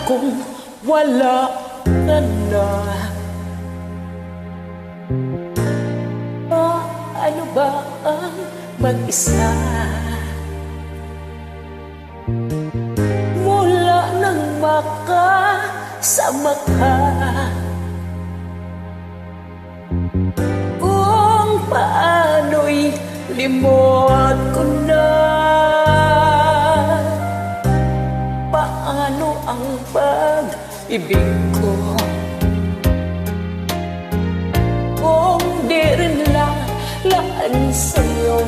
kung wala ka na? Paano ba ang mag-isa? Mula nang makasama ka, kung paano'y limot ko na. Paano ang pag-ibig ko kung di rin laan sa'yo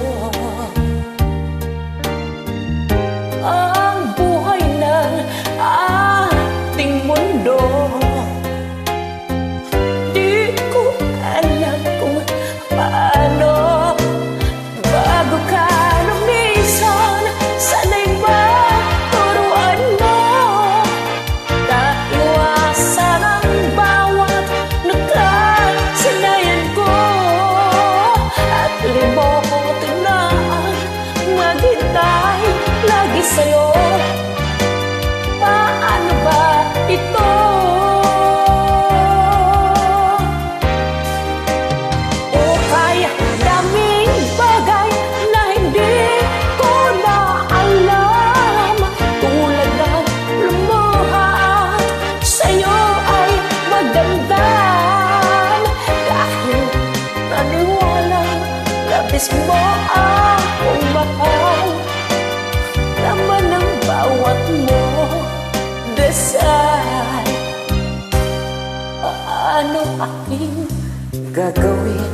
ang buhay ng ating mundo? Di ko alam kung paano. Bago ka lumisan, sana'y maturuan mo na iwasan ang bawat nakasanayan ko, at limutin na ang maghintay lagi sa'yo. Paano ba ito? O kaya daming bagay na hindi ko na alam, tulad ng lumuha sa'yo ay magdamdam, dahil naniwalang labis mo akong mahal. Laman ng bawat mo dasal. Paano aking gagawin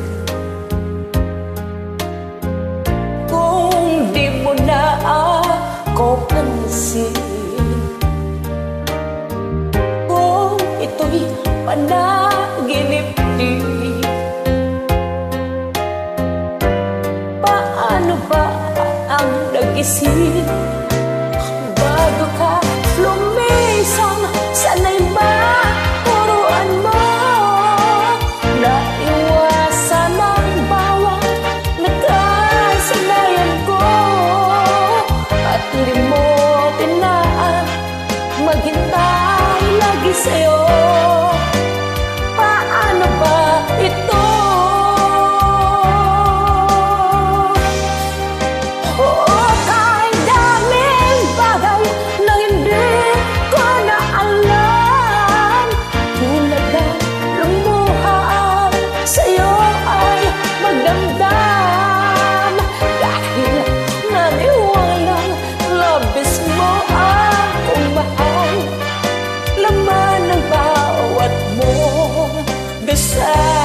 kung di mo na ako pansin? Kung ito'y panaginip din, paano ba ang nagising? Bago ka lumisan, sana'y maturuan mo na iwasan ang bawat nakasanayan ko, at limutin na ang maghintay lagi sa'yo. Paano ba ito? Oo, kahit daming bagay na hindi ko na alam, tulad ng lumuha sa'yo ay magdamdam, dahil naniwalang labis mo akong mahal. Laman ng bawat mong dasal.